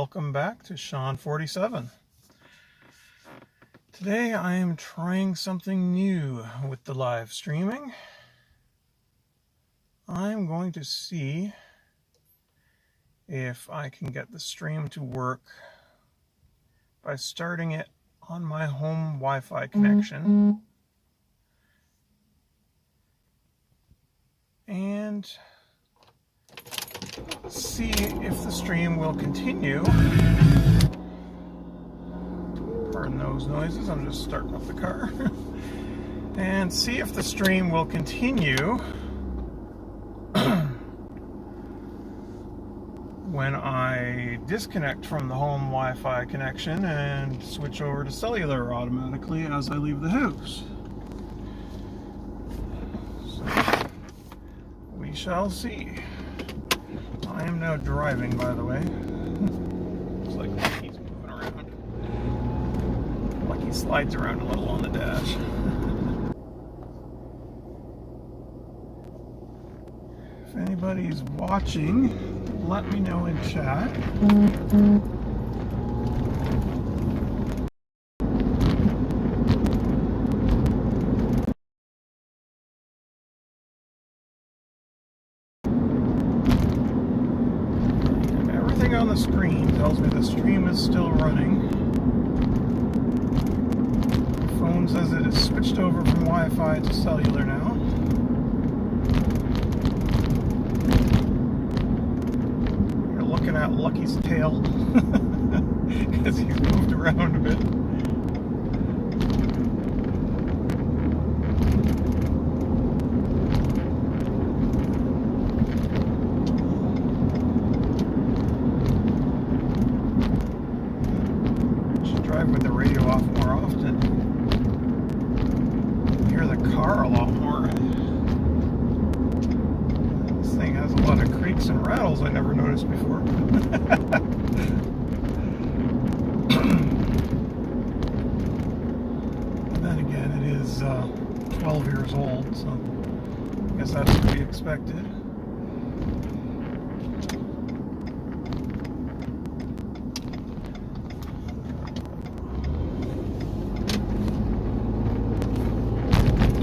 welcome back to Sean47. Today I am trying something new with the live streaming. I'm going to see if I can get the stream to work by starting it on my home Wi-Fi connection and see if the stream will continue. Pardon those noises, I'm just starting up the car. And see if the stream will continue when I disconnect from the home Wi-Fi connection and switch over to cellular automatically as I leave the house. So, we shall see. I am now driving, by the way. Looks like Lucky's moving around. Lucky slides around a little on the dash. If anybody's watching, let me know in chat. Everything on the screen tells me the stream is still running. The phone says it is switched over from Wi-Fi to cellular now. Looking at Lucky's tail because he's moved around a bit. Should drive with the radio off more often. Hear the car a lot more. This thing has a lot of creaks and rattles I never noticed before. And then again, it is 12 years old, so I guess that's to be expected.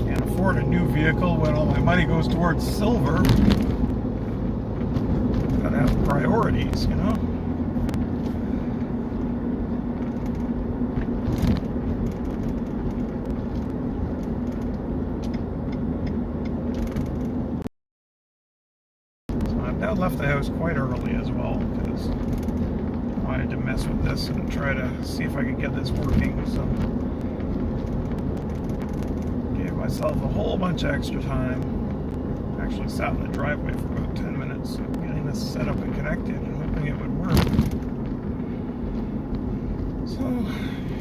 Can't afford a new vehicle when all my money goes towards silver. Gotta have priorities, you know? So I've now left the house quite early as well because I wanted to mess with this and try to see if I could get this working. So gave myself a whole bunch of extra time. Actually sat in the driveway for about 10 minutes getting this set up and connected and hoping it would work. So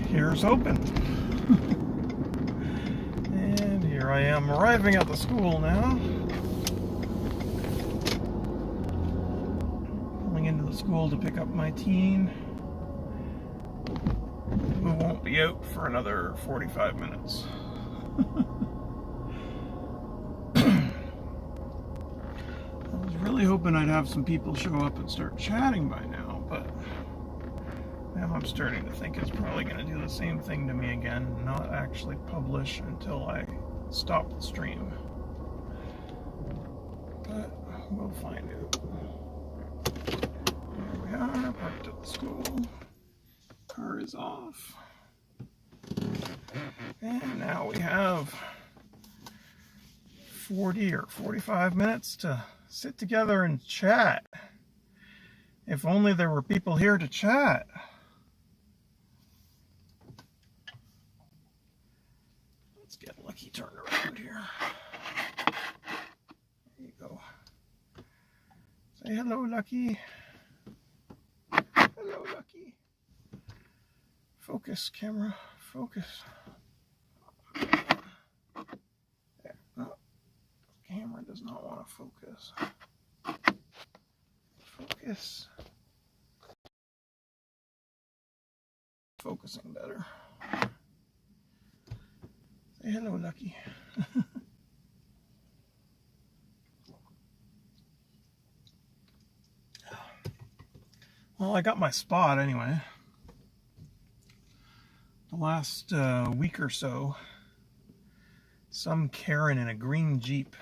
here's hoping. And here I am arriving at the school now. Pulling into the school to pick up my teen, who won't be out for another 45 minutes. Really hoping I'd have some people show up and start chatting by now, but now I'm starting to think it's probably going to do the same thing to me again, not actually publish until I stop the stream. But we'll find out. There we are, parked at the school. Car is off. And now we have 40 or 45 minutes to sit together and chat. If only there were people here to chat. Let's get Lucky turned around here. There you go. Say hello, Lucky. Hello, Lucky. Focus, camera. Focus. There. No. Camera does not want to focus. Focus. Focusing better. Say hello, Lucky. Well, I got my spot anyway. The last week or so, some Karen in a green Jeep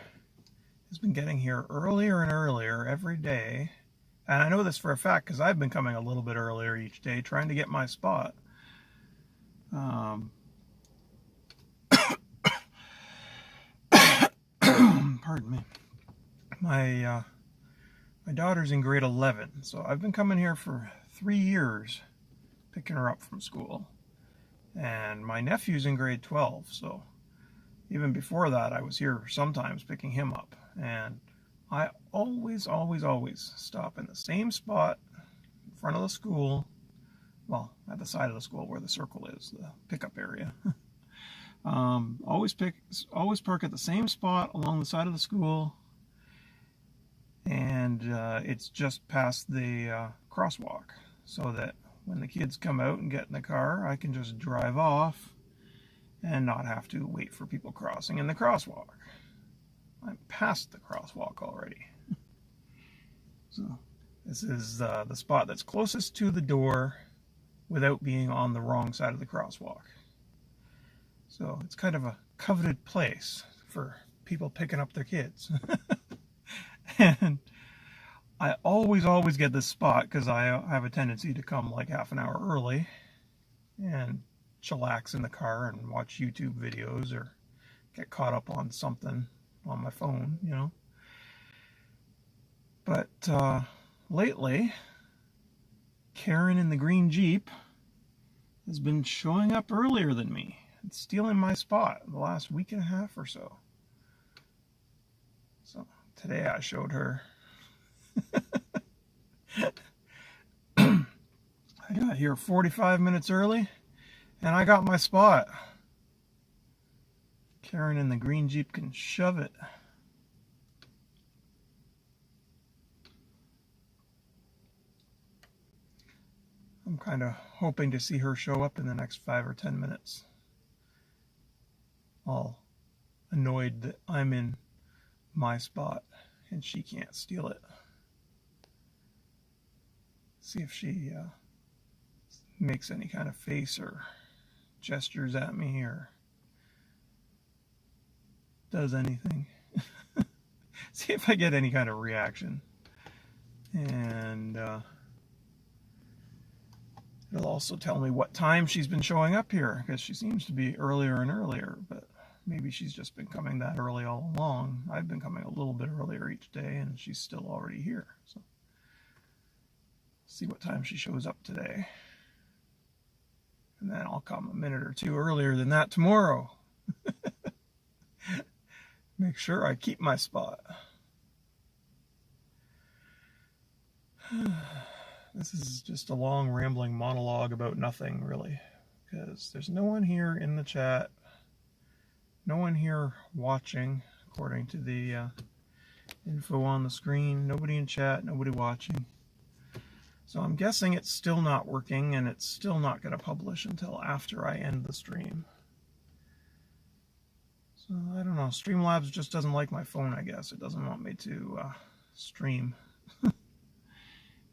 has been getting here earlier and earlier every day. And I know this for a fact because I've been coming a little bit earlier each day trying to get my spot. Pardon me. My daughter's in grade 11, so I've been coming here for 3 years picking her up from school. And my nephew's in grade 12, so even before that I was here sometimes picking him up. And I always stop in the same spot in front of the school, well, at the side of the school where the circle is, the pickup area. Always park at the same spot along the side of the school, and it's just past the crosswalk, so that when the kids come out and get in the car, I can just drive off and not have to wait for people crossing in the crosswalk. I'm past the crosswalk already. So this is the spot that's closest to the door without being on the wrong side of the crosswalk. So it's kind of a coveted place for people picking up their kids. And I always get this spot because I have a tendency to come like half an hour early and chillax in the car and watch YouTube videos or get caught up on something on my phone, you know. But lately, Karen in the green Jeep has been showing up earlier than me and stealing my spot the last week and a half or so. So today I showed her. I got here 45 minutes early and I got my spot. Karen in the green Jeep can shove it. I'm kind of hoping to see her show up in the next 5 or 10 minutes. All annoyed that I'm in my spot and she can't steal it. See if she makes any kind of face or gestures at me or does anything. See if I get any kind of reaction. And it'll also tell me what time she's been showing up here, because she seems to be earlier and earlier, but maybe she's just been coming that early all along. I've been coming a little bit earlier each day and she's still already here. So see what time she shows up today. And then I'll come a minute or two earlier than that tomorrow. Make sure I keep my spot. This is just a long rambling monologue about nothing, really, because there's no one here in the chat, no one here watching, according to the info on the screen. Nobody in chat, nobody watching. So I'm guessing it's still not working, and it's still not going to publish until after I end the stream. So I don't know, Streamlabs just doesn't like my phone, I guess. It doesn't want me to stream. And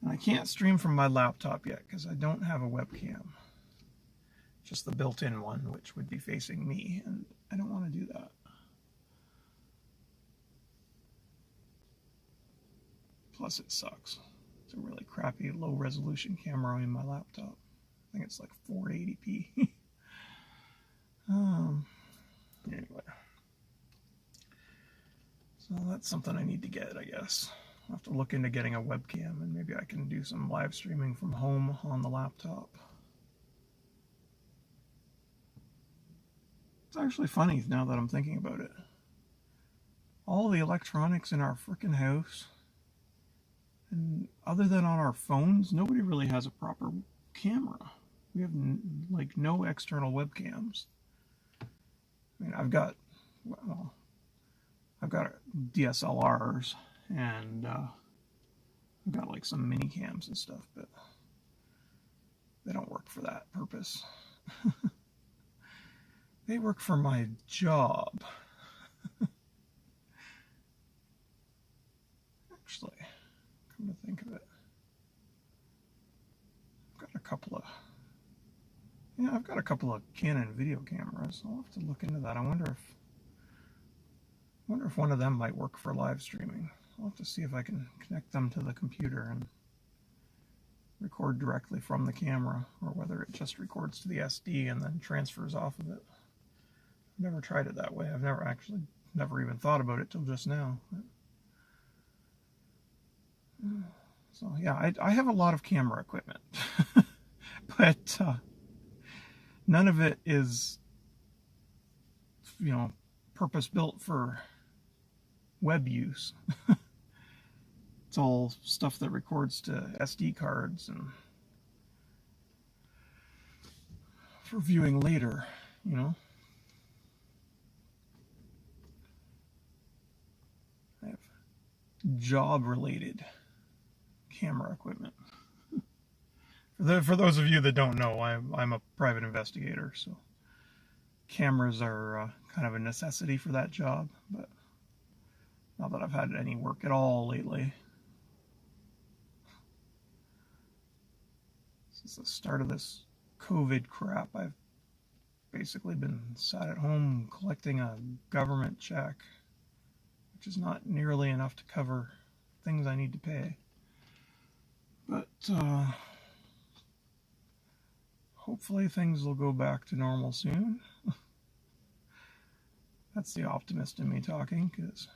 I can't stream from my laptop yet because I don't have a webcam. Just the built-in one, which would be facing me, and I don't want to do that. Plus it sucks. It's a really crappy low-resolution camera in my laptop. I think it's like 480p. Anyway. So that's something I need to get, I guess. I'll have to look into getting a webcam, and maybe I can do some live streaming from home on the laptop. It's actually funny now that I'm thinking about it. All the electronics in our frickin' house, and other than on our phones, nobody really has a proper camera. We have like no external webcams. I mean, I've got DSLRs, and I've got like some mini cams and stuff, but they don't work for that purpose. They work for my job. Actually, come to think of it, couple of, yeah, I've got a couple of Canon video cameras. I'll have to look into that. I wonder if one of them might work for live streaming. I'll have to see if I can connect them to the computer and record directly from the camera, or whether it just records to the SD and then transfers off of it. I've never tried it that way. I've never even thought about it till just now. So yeah, I have a lot of camera equipment, but none of it is, you know, purpose-built for web use. It's all stuff that records to SD cards and for viewing later, you know. I have job-related camera equipment. For those of you that don't know, I'm a private investigator, so cameras are kind of a necessity for that job, but not that I've had any work at all lately. Since the start of this COVID crap, I've basically been sat at home collecting a government check, which is not nearly enough to cover things I need to pay. But hopefully things will go back to normal soon. That's the optimist in me talking, because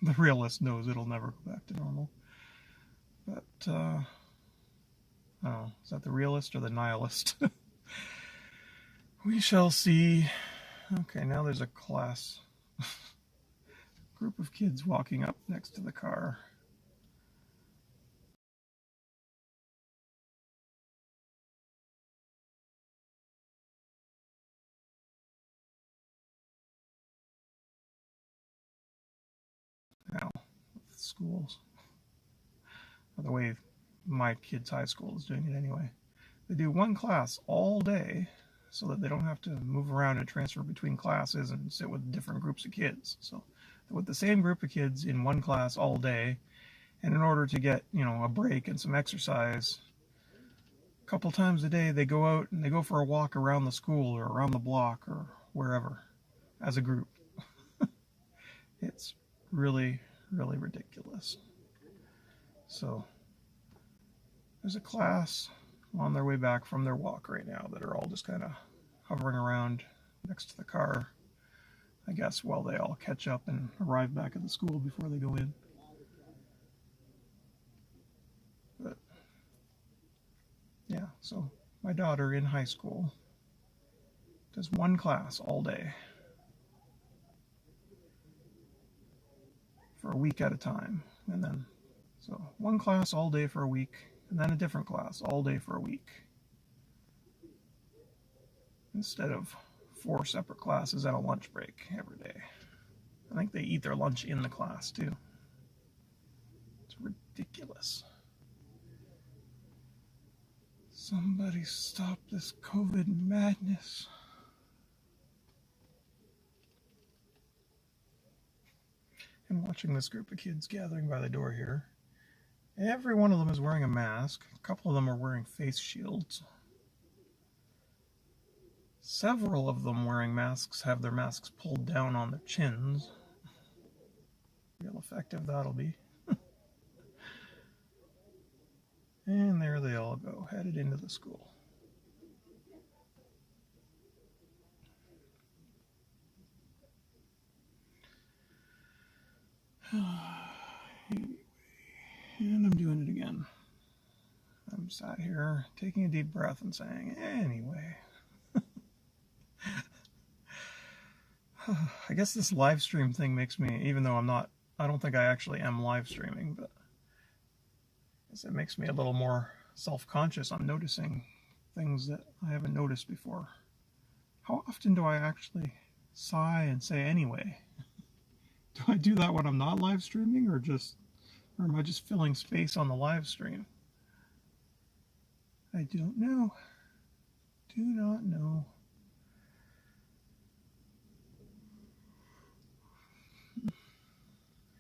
the realist knows it'll never go back to normal. But oh, is that the realist or the nihilist? We shall see. Okay, now there's a class. Group of kids walking up next to the car. Now, with schools. By the way, my kid's high school is doing it anyway. They do one class all day so that they don't have to move around and transfer between classes and sit with different groups of kids. So they're with the same group of kids in one class all day, and in order to get, you know, a break and some exercise, a couple times a day they go out and they go for a walk around the school or around the block or wherever as a group. It's really, really ridiculous. So there's a class on their way back from their walk right now that are all just kind of hovering around next to the car, I guess, while they all catch up and arrive back at the school before they go in. But yeah, so my daughter in high school does one class all day for a week at a time, and then so one class all day for a week, and then a different class all day for a week, instead of 4 separate classes at a lunch break every day. I think they eat their lunch in the class too. It's ridiculous. Somebody stop this COVID madness. And watching this group of kids gathering by the door here. Every one of them is wearing a mask. A couple of them are wearing face shields. Several of them wearing masks have their masks pulled down on their chins. Real effective that'll be. And there they all go, headed into the school. Anyway, and I'm doing it again. I'm sat here taking a deep breath and saying, anyway. I guess this live stream thing makes me, even though I don't think I actually am live streaming, but I guess it makes me a little more self-conscious. I'm noticing things that I haven't noticed before. How often do I actually sigh and say anyway? Do I do that when I'm not live streaming, or am I just filling space on the live stream? I don't know. Do not know.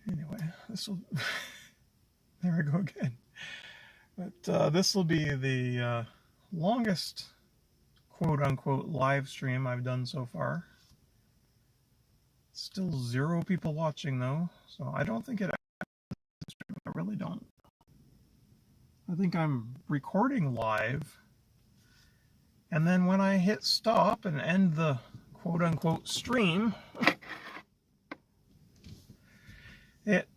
Anyway, this will... there I go again. But this will be the longest quote-unquote live stream I've done so far. Still 0 people watching though, so I don't think it actually, I really don't. I think I'm recording live, and then when I hit stop and end the quote-unquote stream, it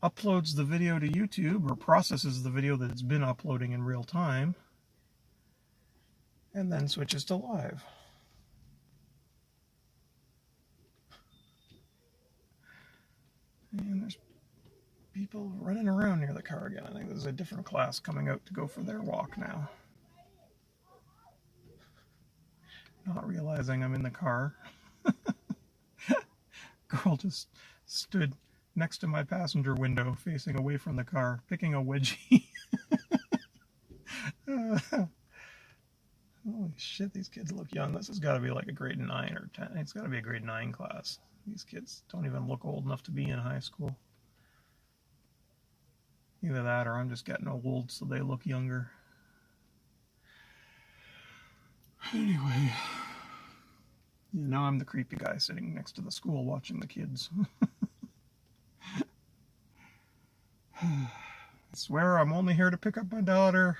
uploads the video to YouTube, or processes the video that it's been uploading in real time, and then switches to live. And there's people running around near the car again. I think there's a different class coming out to go for their walk now. Not realizing I'm in the car. Girl just stood next to my passenger window, facing away from the car, picking a wedgie. Holy shit, these kids look young. This has got to be like a grade 9 or 10. It's got to be a grade 9 class. These kids don't even look old enough to be in high school. Either that or I'm just getting old so they look younger. Anyway, yeah, now I'm the creepy guy sitting next to the school watching the kids. I swear I'm only here to pick up my daughter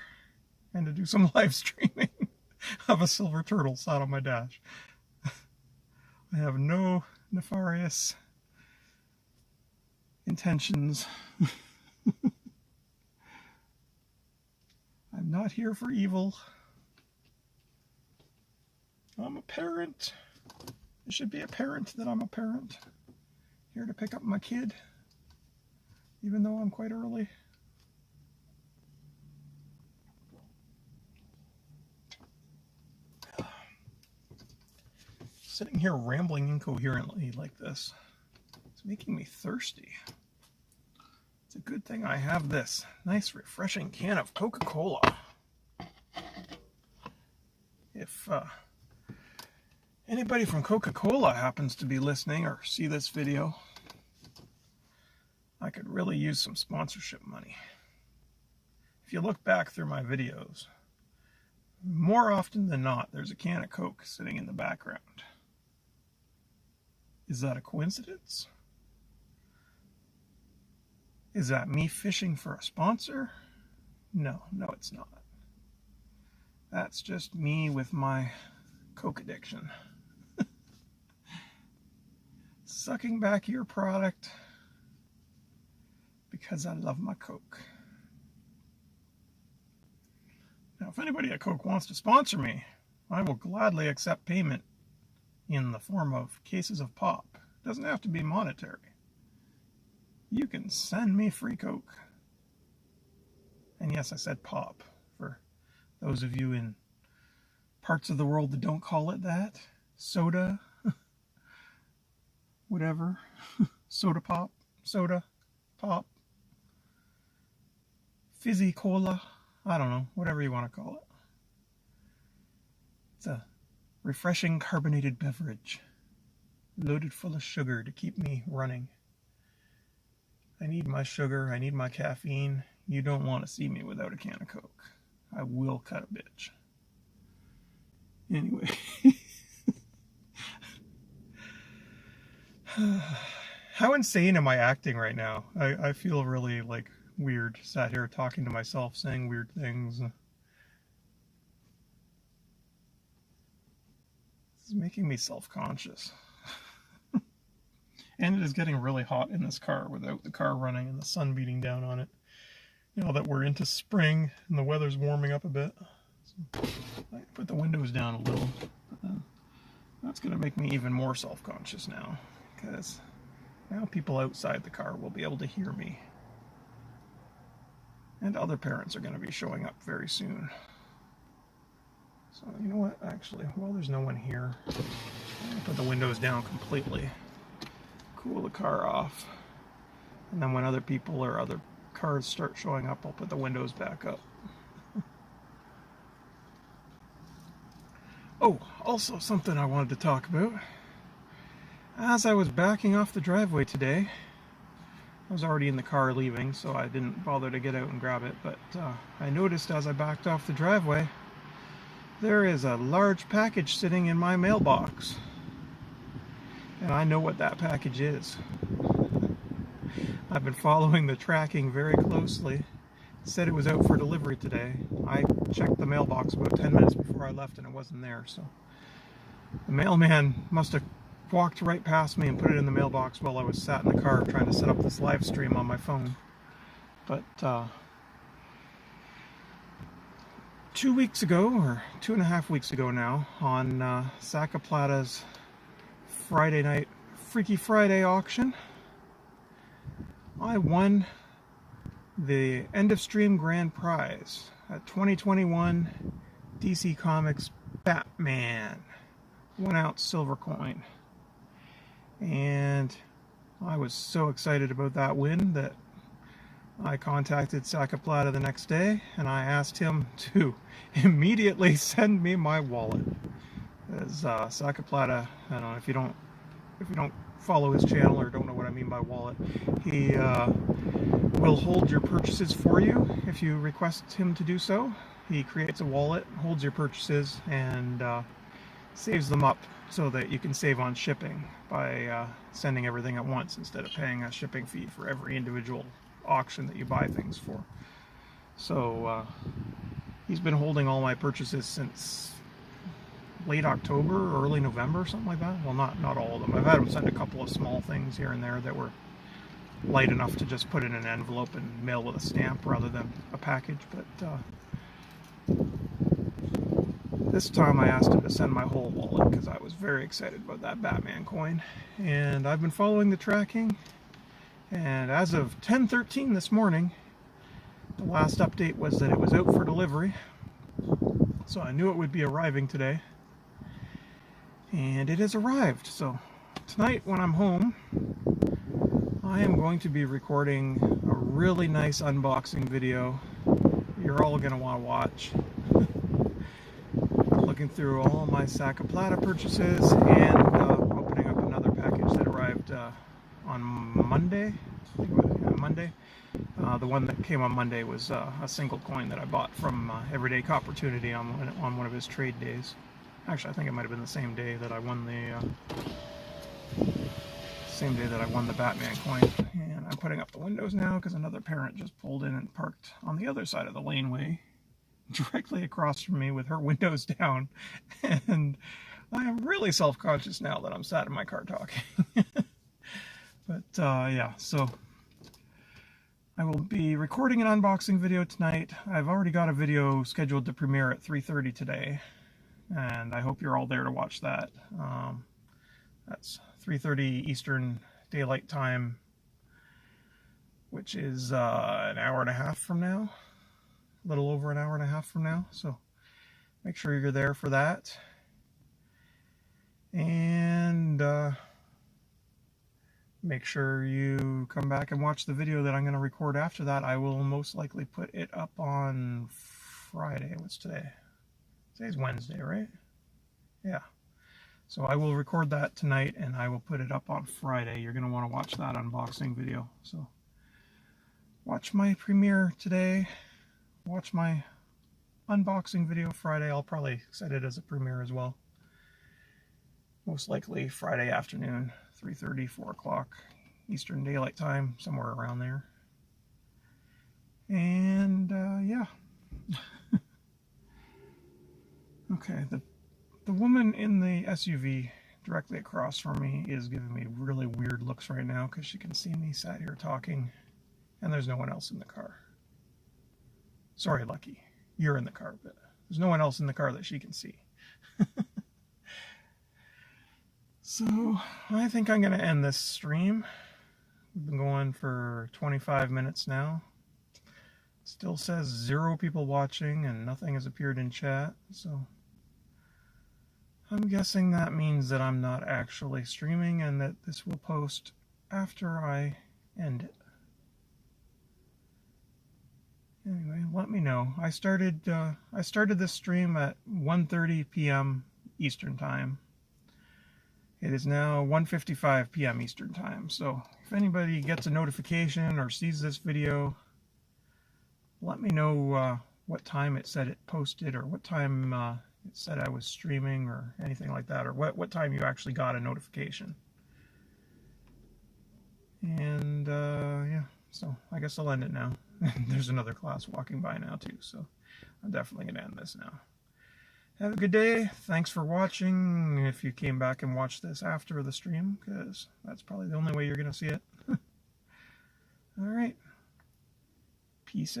and to do some live streaming of a silver turtle sat on my dash. I have no nefarious intentions. I'm not here for evil. I'm a parent. It should be apparent that I'm a parent. Here to pick up my kid, even though I'm quite early. Sitting here rambling incoherently like this, it's making me thirsty. It's a good thing I have this nice refreshing can of Coca-Cola. If anybody from Coca-Cola happens to be listening or see this video, I could really use some sponsorship money. If you look back through my videos, more often than not, there's a can of Coke sitting in the background. Is that a coincidence? Is that me fishing for a sponsor? No, it's not. That's just me with my Coke addiction. Sucking back your product because I love my Coke. Now, if anybody at Coke wants to sponsor me, I will gladly accept payment in the form of cases of pop. It doesn't have to be monetary. You can send me free Coke. And yes, I said pop, for those of you in parts of the world that don't call it that. Soda, whatever. Soda pop, fizzy cola, I don't know, whatever you want to call it. It's a refreshing carbonated beverage, loaded full of sugar to keep me running. I need my sugar, I need my caffeine. You don't want to see me without a can of Coke. I will cut a bitch. Anyway. How insane am I acting right now? I feel really like weird, sat here talking to myself, saying weird things. This is making me self-conscious. And it is getting really hot in this car without the car running and the sun beating down on it. You know that we're into spring and the weather's warming up a bit. So I put the windows down a little. But then that's going to make me even more self-conscious now, because now people outside the car will be able to hear me. And other parents are going to be showing up very soon. So you know what, actually, while there's no one here, I'm going to put the windows down completely. Cool the car off, and then when other people or other cars start showing up, I'll put the windows back up. Oh, also something I wanted to talk about. As I was backing off the driveway today, I was already in the car leaving, so I didn't bother to get out and grab it, but I noticed as I backed off the driveway, there is a large package sitting in my mailbox. And I know what that package is. I've been following the tracking very closely. It said it was out for delivery today. I checked the mailbox about 10 minutes before I left and it wasn't there, so the mailman must have walked right past me and put it in the mailbox while I was sat in the car trying to set up this live stream on my phone. But 2 weeks ago, or 2.5 weeks ago now, on Sacaplata's Friday night Freaky Friday auction, I won the end of stream grand prize, a 2021 DC Comics Batman 1-ounce silver coin. And I was so excited about that win that I contacted Sacaplata the next day and I asked him to immediately send me my wallet. As Sacaplata, I don't know if you don't follow his channel or don't know what I mean by wallet, he will hold your purchases for you if you request him to do so. He creates a wallet, holds your purchases, and saves them up so that you can save on shipping by sending everything at once instead of paying a shipping fee for every individual auction that you buy things for. So he's been holding all my purchases since late October or early November, something like that. Well, not all of them. I've had him send a couple of small things here and there that were light enough to just put in an envelope and mail with a stamp rather than a package, but this time I asked him to send my whole wallet because I was very excited about that Batman coin. And I've been following the tracking, and as of 10:13 this morning, the last update was that it was out for delivery. So I knew it would be arriving today. And it has arrived. So tonight when I'm home, I am going to be recording a really nice unboxing video you're all going to want to watch. Looking through all my Sacaplata purchases and opening up another package that arrived on Monday. I think it was Monday. The one that came on Monday was a single coin that I bought from Everyday Copportunity on one of his trade days. Actually, I think it might have been the same day that I won the Batman coin. And I'm putting up the windows now because another parent just pulled in and parked on the other side of the laneway, directly across from me with her windows down. And I am really self-conscious now that I'm sat in my car talking. But yeah, so I will be recording an unboxing video tonight. I've already got a video scheduled to premiere at 3:30 today, and I hope you're all there to watch that. That's 3:30 Eastern Daylight Time, which is an hour and a half from now, a little over an hour and a half from now. So make sure you're there for that. And make sure you come back and watch the video that I'm going to record after that. I will most likely put it up on Friday. What's today? Today's Wednesday, right? Yeah. So I will record that tonight and I will put it up on Friday. You're going to want to watch that unboxing video. So watch my premiere today. Watch my unboxing video Friday. I'll probably set it as a premiere as well. Most likely Friday afternoon, 3:30, 4 o'clock Eastern Daylight Time, somewhere around there. And yeah. Okay, the woman in the SUV directly across from me is giving me really weird looks right now because she can see me sat here talking and there's no one else in the car. Sorry, Lucky, you're in the car, but there's no one else in the car that she can see. So I think I'm going to end this stream. We've been going for 25 minutes now. Still says 0 people watching and nothing has appeared in chat, so I'm guessing that means that I'm not actually streaming and that this will post after I end it. Anyway, let me know. I started this stream at 1:30 p.m. Eastern Time. It is now 1:55 p.m. Eastern Time, so if anybody gets a notification or sees this video, let me know what time it said it posted, or what time it said I was streaming, or anything like that, or what time you actually got a notification. And yeah, so I guess I'll end it now. There's another class walking by now too, so I'm definitely going to end this now. Have a good day. Thanks for watching, if you came back and watched this after the stream, because that's probably the only way you're going to see it. Alright. Peace out.